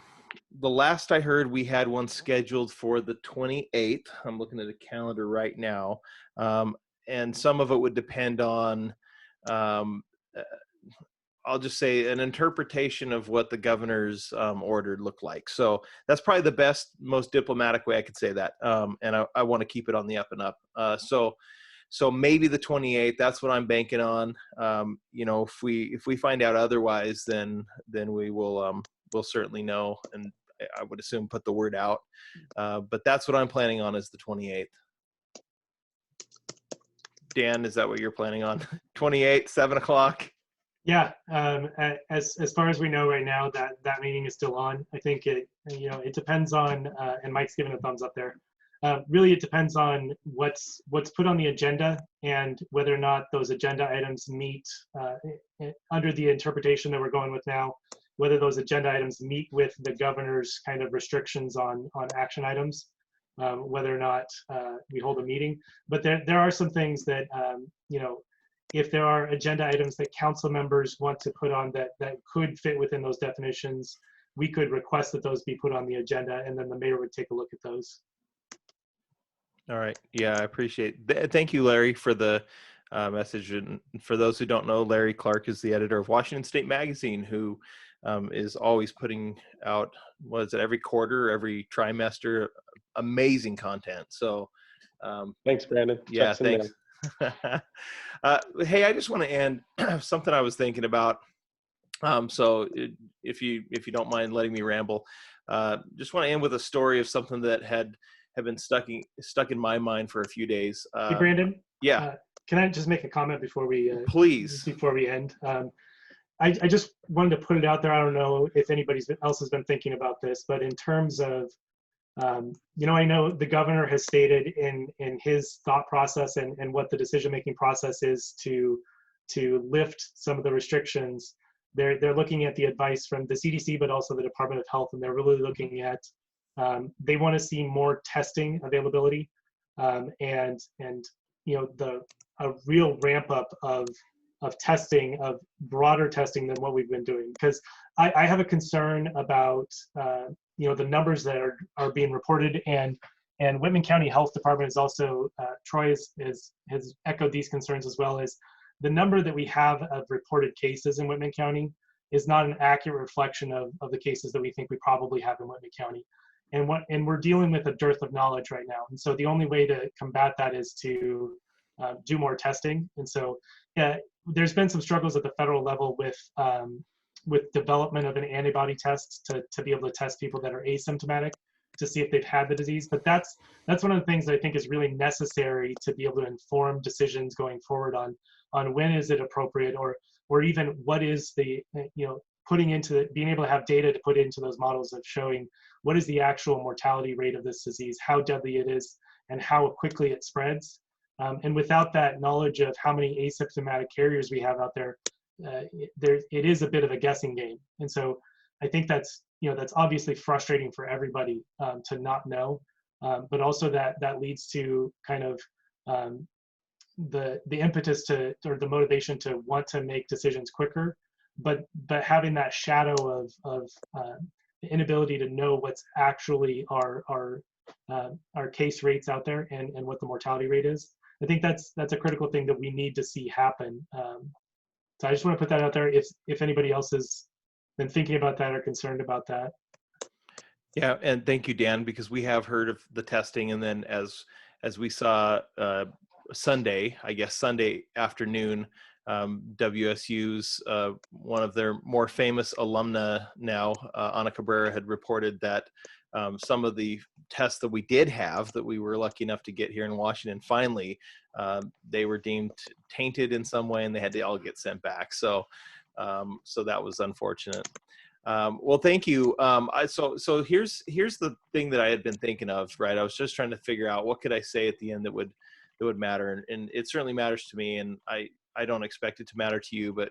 last I heard, we had one scheduled for the 28th. I'm looking at a calendar right now. And some of it would depend on, I'll just say, an interpretation of what the governor's order looked like. So that's probably the best, most diplomatic way I could say that. And I want to keep it on the up and up. So maybe the 28th, that's what I'm banking on. You know, if we find out otherwise, then we will, we'll certainly know. And I would assume put the word out. But that's what I'm planning on, is the 28th. Dan, is that what you're planning on? 28th, 7 o'clock? Yeah, as far as we know right now, that meeting is still on. I think it depends on, and Mike's giving a thumbs up there. Really, it depends on what's put on the agenda and whether or not those agenda items meet under the interpretation that we're going with now. Whether those agenda items meet with the governor's kind of restrictions on action items. Whether or not we hold a meeting, but there are some things that if there are agenda items that council members want to put on that could fit within those definitions, we could request that those be put on the agenda, and then the mayor would take a look at those. All right. Yeah, I appreciate it. Thank you, Larry, for the message. And for those who don't know, Larry Clark is the editor of Washington State Magazine, who is always putting out, every quarter, every trimester, amazing content. So thanks, Brandon. Yeah, thanks. Hey, I just want to end something I was thinking about. So if you don't mind letting me ramble, just want to end with a story of something that had been stuck in my mind for a few days. Hey, Brandon. Yeah. Can I just make a comment before we please, before we end? I just wanted to put it out there. I don't know if anybody else has been thinking about this, but in terms of, I know the governor has stated in his thought process and what the decision-making process is to lift some of the restrictions. They're looking at the advice from the CDC, but also the Department of Health, and they're really looking at, they want to see more testing availability, and a real ramp up of testing, of broader testing than what we've been doing. Because I have a concern about the numbers that are being reported, and Whitman County Health Department is also, Troy has echoed these concerns, as well as the number that we have of reported cases in Whitman County is not an accurate reflection of the cases that we think we probably have in Whitman County. And we're dealing with a dearth of knowledge right now. And so the only way to combat that is to do more testing. And so there's been some struggles at the federal level with development of an antibody test to be able to test people that are asymptomatic to see if they've had the disease. But that's one of the things that I think is really necessary to be able to inform decisions going forward on when is it appropriate, or even what is the, putting into being able to have data to put into those models of showing what is the actual mortality rate of this disease, how deadly it is, and how quickly it spreads. And without that knowledge of how many asymptomatic carriers we have out there, it is a bit of a guessing game. And so I think that's obviously frustrating for everybody to not know, but also that leads to kind of the impetus or the motivation to want to make decisions quicker, but having that shadow of the inability to know what's actually our case rates out there and what the mortality rate is. I think that's a critical thing that we need to see happen. So I just want to put that out there if anybody else has been thinking about that or concerned about that. Yeah, and thank you, Dan, because we have heard of the testing, and then as we saw Sunday afternoon, WSU's one of their more famous alumna now, Ana Cabrera, had reported that some of the tests that we did have, that we were lucky enough to get here in Washington, finally, they were deemed tainted in some way, and they had to all get sent back. So that was unfortunate. Well, thank you. So here's the thing that I had been thinking of, right? I was just trying to figure out what could I say at the end that would matter, and it certainly matters to me, and I don't expect it to matter to you, but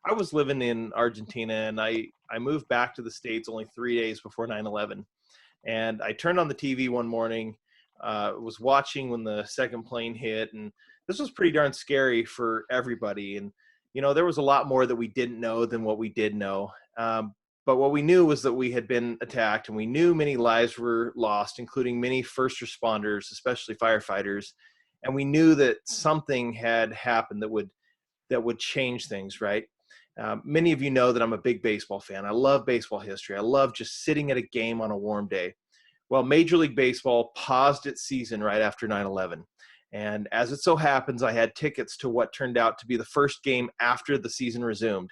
I was living in Argentina, and I moved back to the States only 3 days before 9/11, and I turned on the TV one morning, was watching when the second plane hit, and this was pretty darn scary for everybody. And there was a lot more that we didn't know than what we did know. But what we knew was that we had been attacked, and we knew many lives were lost, including many first responders, especially firefighters. And we knew that something had happened that would change things, right? Many of you know that I'm a big baseball fan. I love baseball history. I love just sitting at a game on a warm day. Well, Major League Baseball paused its season right after 9/11. And as it so happens, I had tickets to what turned out to be the first game after the season resumed.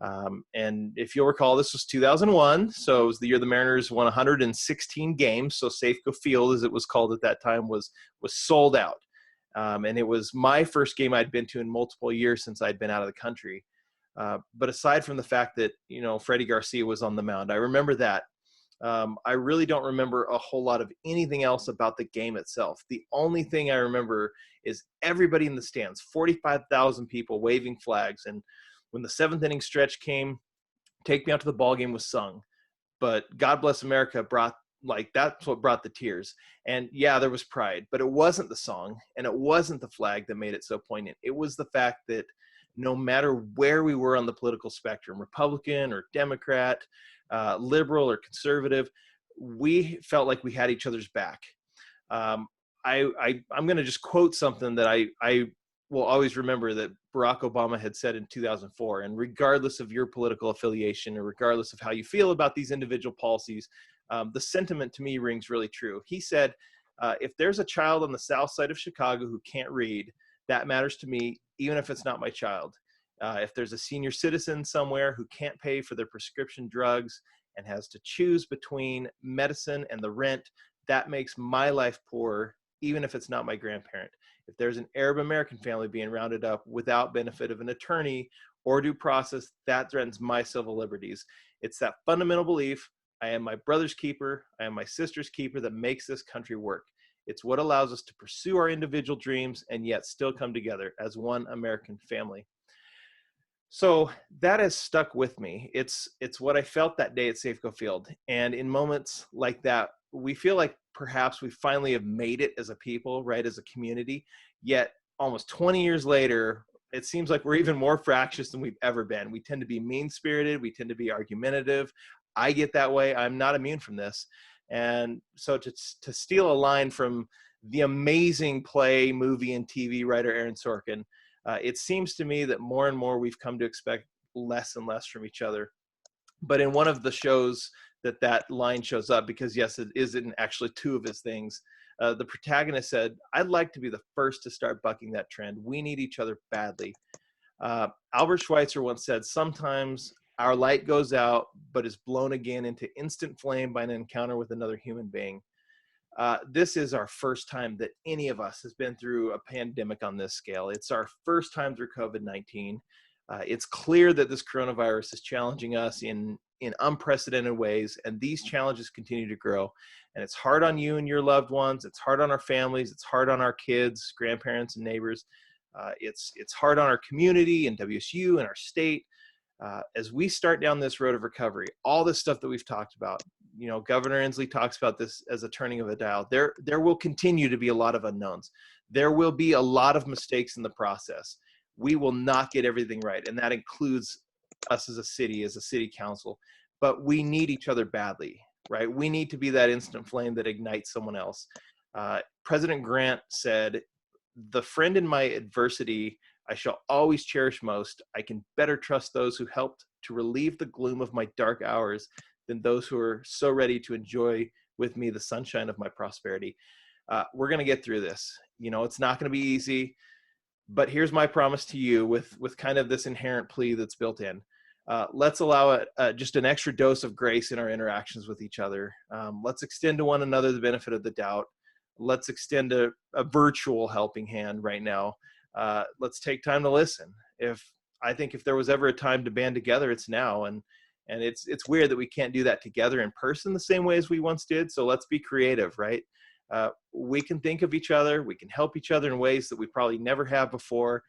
And if you'll recall, this was 2001, so it was the year the Mariners won 116 games. So Safeco Field, as it was called at that time, was sold out. And it was my first game I'd been to in multiple years since I'd been out of the country. But aside from the fact that Freddie Garcia was on the mound, I remember that. I really don't remember a whole lot of anything else about the game itself. The only thing I remember is everybody in the stands, 45,000 people waving flags, and when the seventh inning stretch came, "Take Me Out to the Ball Game" was sung. But "God Bless America" that's what brought the tears. And yeah, there was pride, but it wasn't the song, and it wasn't the flag that made it so poignant. It was the fact that no matter where we were on the political spectrum, Republican or Democrat, liberal or conservative, we felt like we had each other's back. I'm going to just quote something that I will always remember that Barack Obama had said in 2004, and regardless of your political affiliation or regardless of how you feel about these individual policies, the sentiment to me rings really true. He said, if there's a child on the south side of Chicago who can't read, that matters to me, even if it's not my child. If there's a senior citizen somewhere who can't pay for their prescription drugs and has to choose between medicine and the rent, that makes my life poor, even if it's not my grandparent. If there's an Arab American family being rounded up without benefit of an attorney or due process that threatens my civil liberties. It's that fundamental belief, I am my brother's keeper, I am my sister's keeper, that makes this country work. It's what allows us to pursue our individual dreams and yet still come together as one American family. So that has stuck with me. It's what I felt that day at Safeco Field. And in moments like that, we feel like perhaps we finally have made it as a people, right, as a community. Yet almost 20 years later, it seems like we're even more fractious than we've ever been. We tend to be mean-spirited. We tend to be argumentative. I get that way. I'm not immune from this. And so to steal a line from the amazing play, movie, and TV writer Aaron Sorkin, it seems to me that more and more we've come to expect less and less from each other. But in one of the shows that line shows up, because yes, it isn't actually two of his things, the protagonist said, I'd like to be the first to start bucking that trend. We need each other badly. Albert Schweitzer once said, sometimes our light goes out, but is blown again into instant flame by an encounter with another human being. This is our first time that any of us has been through a pandemic on this scale. It's our first time through COVID-19. It's clear that this coronavirus is challenging us in unprecedented ways, and these challenges continue to grow. And it's hard on you and your loved ones. It's hard on our families. It's hard on our kids, grandparents, and neighbors. It's hard on our community and WSU and our state. As we start down this road of recovery, all this stuff that we've talked about, Governor Inslee talks about this as a turning of a dial. There will continue to be a lot of unknowns. There will be a lot of mistakes in the process. We will not get everything right, and that includes us as a city council. But we need each other badly, right? We need to be that instant flame that ignites someone else. President Grant said, "The friend in my adversity I shall always cherish most. I can better trust those who helped to relieve the gloom of my dark hours than those who are so ready to enjoy with me the sunshine of my prosperity." We're going to get through this. It's not going to be easy, but here's my promise to you with kind of this inherent plea that's built in. Let's allow it just an extra dose of grace in our interactions with each other. Let's extend to one another the benefit of the doubt. Let's extend a virtual helping hand right now. Let's take time to listen. I think if there was ever a time to band together, it's now. And it's weird that we can't do that together in person the same way as we once did. So let's be creative, right? We can think of each other. We can help each other in ways that we probably never have before.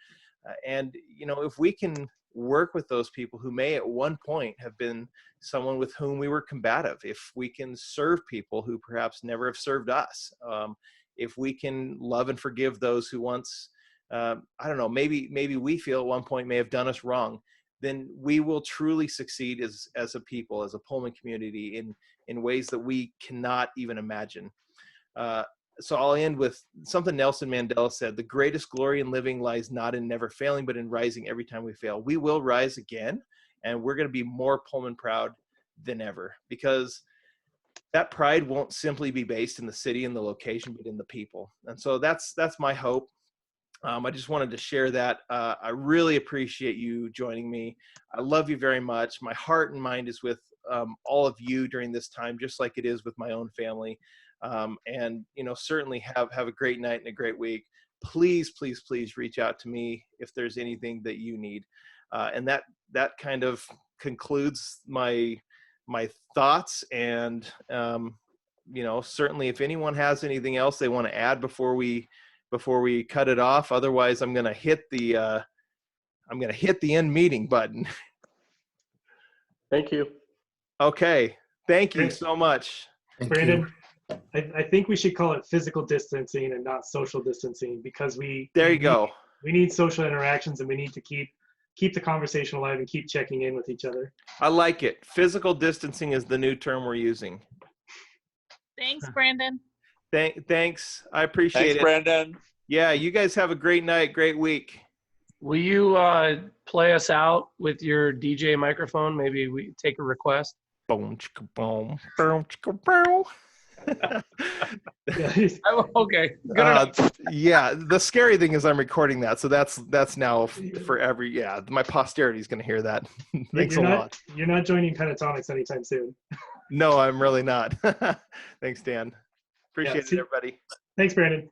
And if we can work with those people who may at one point have been someone with whom we were combative, if we can serve people who perhaps never have served us, if we can love and forgive those who once, I don't know, maybe we feel at one point may have done us wrong, then we will truly succeed as a people, as a Pullman community in ways that we cannot even imagine. So I'll end with something Nelson Mandela said: the greatest glory in living lies not in never failing, but in rising every time we fail. We will rise again, and we're going to be more Pullman proud than ever, because that pride won't simply be based in the city and the location, but in the people. And so that's my hope. I just wanted to share that. I really appreciate you joining me. I love you very much. My heart and mind is with all of you during this time, just like it is with my own family. And certainly have a great night and a great week. Please, please, please reach out to me if there's anything that you need. And that kind of concludes my thoughts. And certainly if anyone has anything else they want to add before we cut it off. Otherwise, I'm going to hit the end meeting button. Thank you. Okay. Thank you so much. Brandon, I think we should call it physical distancing and not social distancing, because there you go. We need social interactions, and we need to keep the conversation alive and keep checking in with each other. I like it. Physical distancing is the new term we're using. Thanks, Brandon. Thanks. I appreciate it. Thanks, Brandon. Yeah, you guys have a great night, great week. Will you play us out with your DJ microphone? Maybe we take a request. Boom, chicka, boom, boom, chicka, boom. Okay, good enough. Yeah, the scary thing is I'm recording that, so that's now forever. Yeah, my posterity is going to hear that. Thanks a lot. You're not joining Pentatonics anytime soon. No, I'm really not. Thanks, Dan. Appreciate it, everybody. Thanks, Brandon.